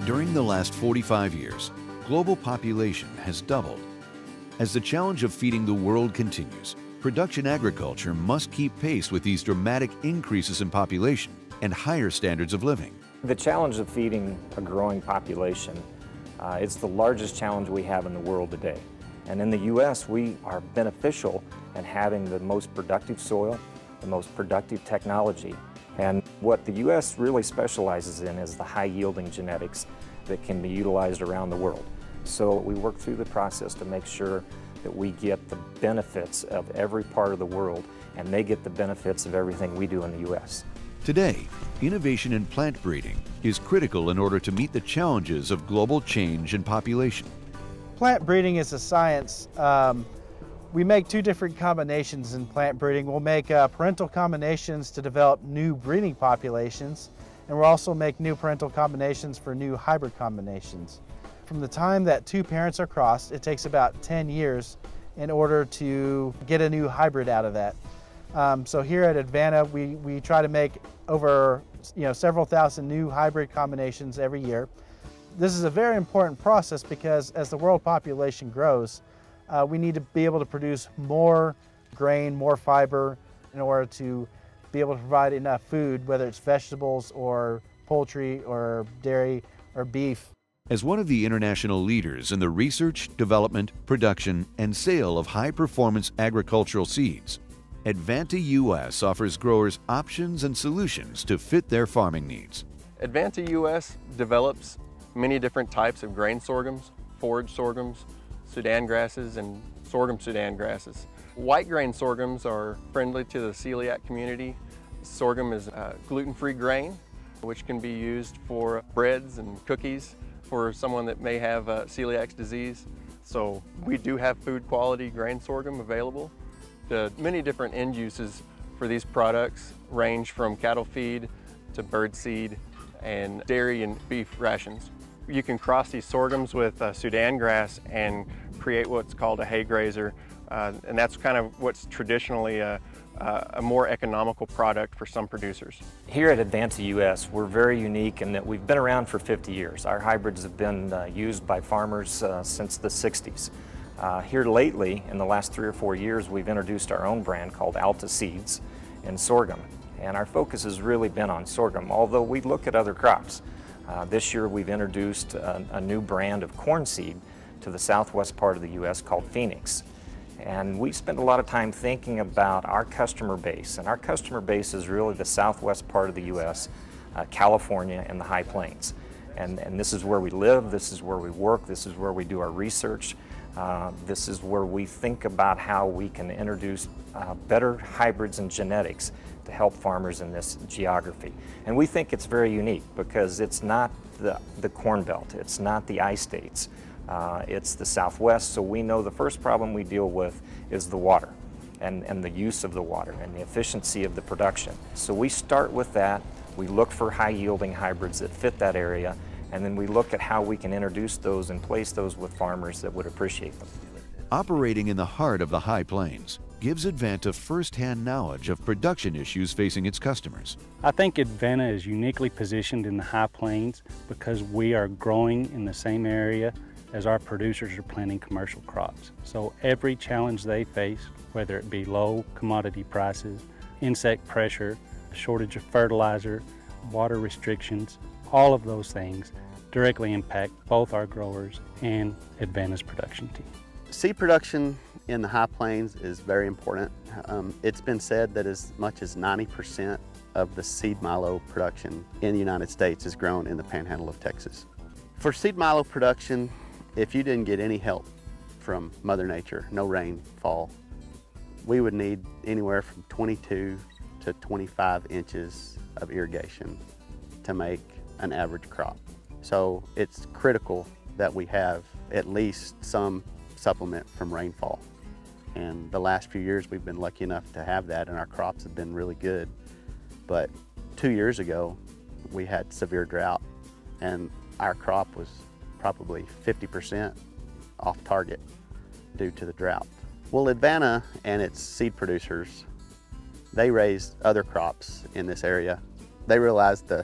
During the last 45 years, global population has doubled. As the challenge of feeding the world continues, production agriculture must keep pace with these dramatic increases in population and higher standards of living. The challenge of feeding a growing population, it's the largest challenge we have in the world today. And in the U.S., we are beneficial in having the most productive soil, the most productive technology. And what the U.S. really specializes in is the high-yielding genetics that can be utilized around the world. So we work through the process to make sure that we get the benefits of every part of the world, and they get the benefits of everything we do in the U.S. Today, innovation in plant breeding is critical in order to meet the challenges of global change in population. Plant breeding is a science. We make two different combinations in plant breeding. We'll make parental combinations to develop new breeding populations, and we'll also make new parental combinations for new hybrid combinations. From the time that two parents are crossed, it takes about 10 years in order to get a new hybrid out of that. So here at Advanta, we try to make over several thousand new hybrid combinations every year. This is a very important process because as the world population grows, we need to be able to produce more grain, more fiber in order to be able to provide enough food, whether it's vegetables or poultry or dairy or beef. As one of the international leaders in the research, development, production, and sale of high-performance agricultural seeds, Advanta US offers growers options and solutions to fit their farming needs. Advanta US develops many different types of grain sorghums, forage sorghums, Sudan grasses, and sorghum Sudan grasses. White grain sorghums are friendly to the celiac community. Sorghum is a gluten-free grain, which can be used for breads and cookies for someone that may have celiac disease. So we do have food quality grain sorghum available. The many different end uses for these products range from cattle feed to bird seed and dairy and beef rations. You can cross these sorghums with Sudan grass and create what's called a hay grazer, and that's kind of what's traditionally a more economical product for some producers. Here at Advanta US, we're very unique in that we've been around for 50 years. Our hybrids have been used by farmers since the 60s. Here lately, in the last 3 or 4 years, we've introduced our own brand called Alta seeds in sorghum. And our focus has really been on sorghum, although we look at other crops. This year we've introduced a new brand of corn seed to the southwest part of the U.S. called Phoenix. And we spend a lot of time thinking about our customer base, and our customer base is really the southwest part of the U.S., California and the High Plains. And this is where we live, this is where we work, this is where we do our research. This is where we think about how we can introduce better hybrids and genetics to help farmers in this geography. And we think it's very unique because it's not the Corn Belt, it's not the I-states, it's the Southwest, so we know the first problem we deal with is the water and the use of the water and the efficiency of the production. So we start with that, we look for high-yielding hybrids that fit that area, and then we look at how we can introduce those and place those with farmers that would appreciate them. Operating in the heart of the High Plains gives Advanta first-hand knowledge of production issues facing its customers. I think Advanta is uniquely positioned in the High Plains because we are growing in the same area as our producers are planting commercial crops. So every challenge they face, whether it be low commodity prices, insect pressure, shortage of fertilizer, water restrictions, all of those things directly impact both our growers and Advanta's production team. Seed production in the High Plains is very important. It's been said that as much as 90% of the seed milo production in the United States is grown in the Panhandle of Texas. For seed milo production, if you didn't get any help from Mother Nature, no rainfall, we would need anywhere from 22 to 25 inches of irrigation to make an average crop. So it's critical that we have at least some supplement from rainfall. And the last few years we've been lucky enough to have that, and our crops have been really good. But 2 years ago we had severe drought and our crop was probably 50% off target due to the drought. Well, Advanta and its seed producers, they raised other crops in this area. They realized the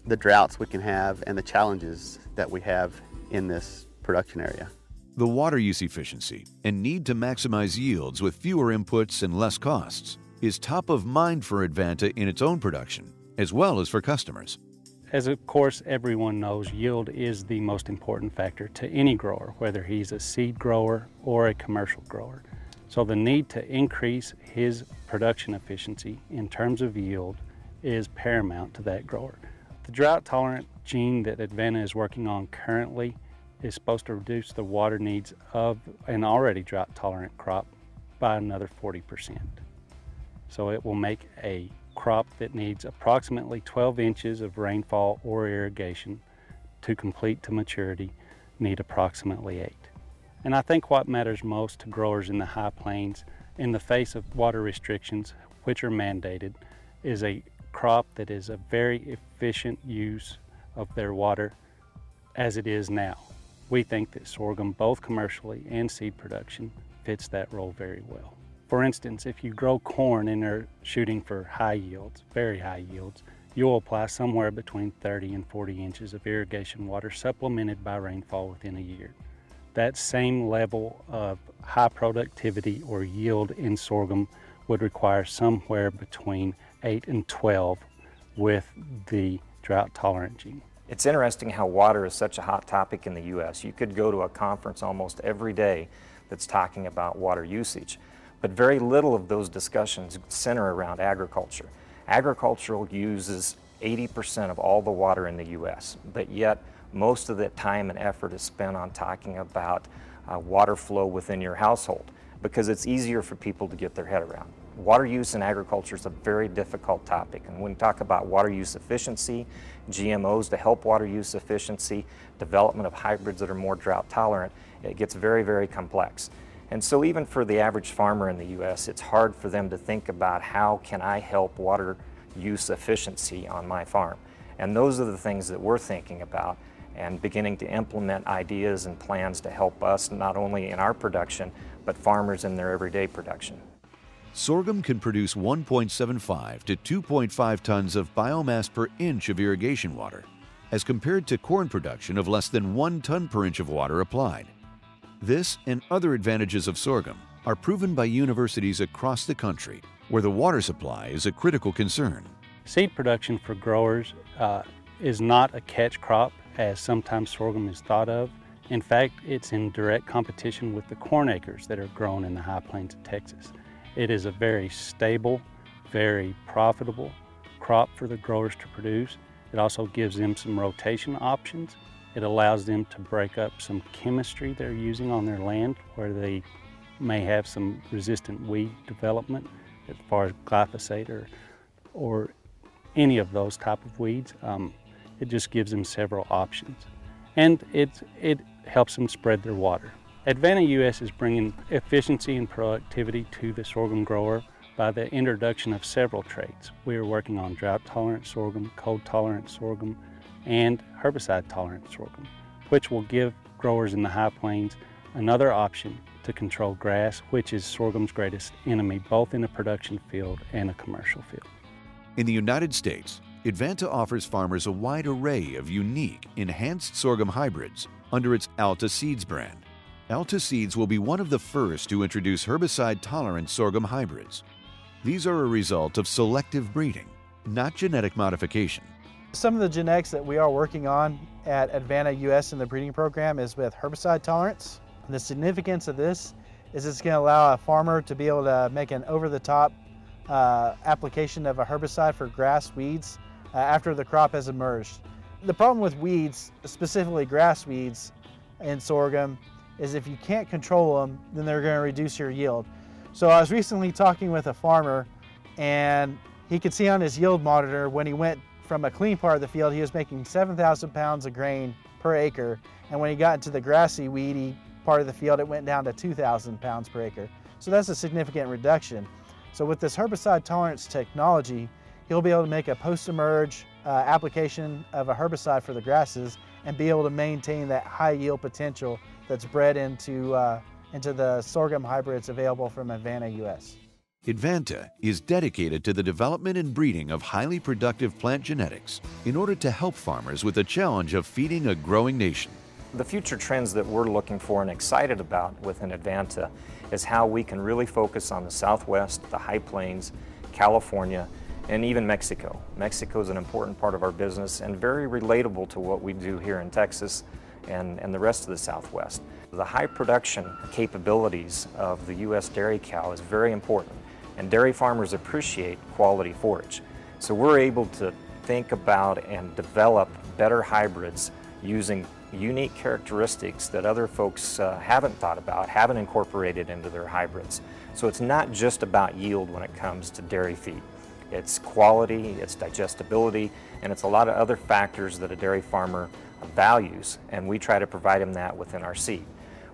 the droughts we can have and the challenges that we have in this production area. The water use efficiency and need to maximize yields with fewer inputs and less costs is top of mind for Advanta in its own production, as well as for customers. As of course everyone knows, yield is the most important factor to any grower, whether he's a seed grower or a commercial grower. So the need to increase his production efficiency in terms of yield is paramount to that grower. The drought-tolerant gene that Advanta is working on currently is supposed to reduce the water needs of an already drought-tolerant crop by another 40%. So it will make a crop that needs approximately 12 inches of rainfall or irrigation to complete to maturity need approximately 8. And I think what matters most to growers in the high plains in the face of water restrictions, which are mandated, is a crop that is a very efficient use of their water as it is now. We think that sorghum, both commercially and seed production, fits that role very well. For instance, if you grow corn and are shooting for high yields, very high yields, you'll apply somewhere between 30 and 40 inches of irrigation water supplemented by rainfall within a year. That same level of high productivity or yield in sorghum would require somewhere between 8 and 12 with the drought-tolerant gene. It's interesting how water is such a hot topic in the U.S. You could go to a conference almost every day that's talking about water usage, but very little of those discussions center around agriculture. Agricultural uses 80% of all the water in the U.S., but yet most of that time and effort is spent on talking about water flow within your household because it's easier for people to get their head around. Water use in agriculture is a very difficult topic, and when we talk about water use efficiency, GMOs to help water use efficiency, development of hybrids that are more drought tolerant, it gets very, very complex. And so even for the average farmer in the U.S., it's hard for them to think about how can I help water use efficiency on my farm. And those are the things that we're thinking about and beginning to implement ideas and plans to help us not only in our production, but farmers in their everyday production. Sorghum can produce 1.75 to 2.5 tons of biomass per inch of irrigation water, as compared to corn production of less than 1 ton per inch of water applied. This and other advantages of sorghum are proven by universities across the country, where the water supply is a critical concern. Seed production for growers is not a catch crop, as sometimes sorghum is thought of. In fact, it's in direct competition with the corn acres that are grown in the high plains of Texas. It is a very stable, very profitable crop for the growers to produce. It also gives them some rotation options. It allows them to break up some chemistry they're using on their land where they may have some resistant weed development as far as glyphosate or any of those type of weeds. It just gives them several options. And it helps them spread their water. Advanta US is bringing efficiency and productivity to the sorghum grower by the introduction of several traits. We are working on drought-tolerant sorghum, cold-tolerant sorghum, and herbicide-tolerant sorghum, which will give growers in the high plains another option to control grass, which is sorghum's greatest enemy, both in a production field and a commercial field. In the United States, Advanta offers farmers a wide array of unique, enhanced sorghum hybrids under its Alta Seeds brand. Alta Seeds will be one of the first to introduce herbicide-tolerant sorghum hybrids. These are a result of selective breeding, not genetic modification. Some of the genetics that we are working on at Advanta US in the breeding program is with herbicide tolerance. The significance of this is it's going to allow a farmer to be able to make an over-the-top application of a herbicide for grass weeds after the crop has emerged. The problem with weeds, specifically grass weeds in sorghum, is if you can't control them, then they're going to reduce your yield. So I was recently talking with a farmer, and he could see on his yield monitor when he went from a clean part of the field, he was making 7,000 pounds of grain per acre, and when he got into the grassy, weedy part of the field, it went down to 2,000 pounds per acre. So that's a significant reduction. So with this herbicide tolerance technology, he'll be able to make a post-emerge application of a herbicide for the grasses and be able to maintain that high yield potential that's bred into the sorghum hybrids available from Advanta US. Advanta is dedicated to the development and breeding of highly productive plant genetics in order to help farmers with the challenge of feeding a growing nation. The future trends that we're looking for and excited about within Advanta is how we can really focus on the Southwest, the High Plains, California, and even Mexico. Mexico is an important part of our business and very relatable to what we do here in Texas and the rest of the Southwest. The high production capabilities of the U.S. dairy cow is very important, and dairy farmers appreciate quality forage. So we're able to think about and develop better hybrids using unique characteristics that other folks haven't thought about, haven't incorporated into their hybrids. So it's not just about yield when it comes to dairy feed. It's quality, it's digestibility, and it's a lot of other factors that a dairy farmer values, and we try to provide them that within our seed.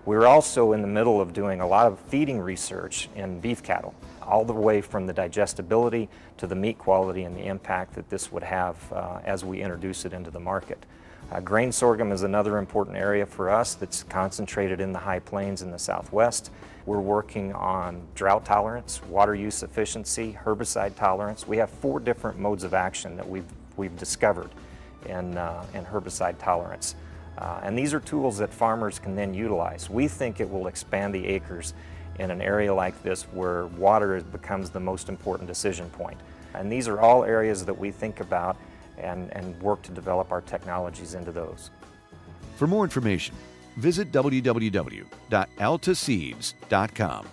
We're also in the middle of doing a lot of feeding research in beef cattle, all the way from the digestibility to the meat quality and the impact that this would have as we introduce it into the market. Grain sorghum is another important area for us that's concentrated in the High Plains in the Southwest. We're working on drought tolerance, water use efficiency, herbicide tolerance. We have 4 different modes of action that we've discovered in herbicide tolerance. And these are tools that farmers can then utilize. We think it will expand the acres in an area like this where water becomes the most important decision point. And these are all areas that we think about and work to develop our technologies into those. For more information, visit www.altaseeds.com.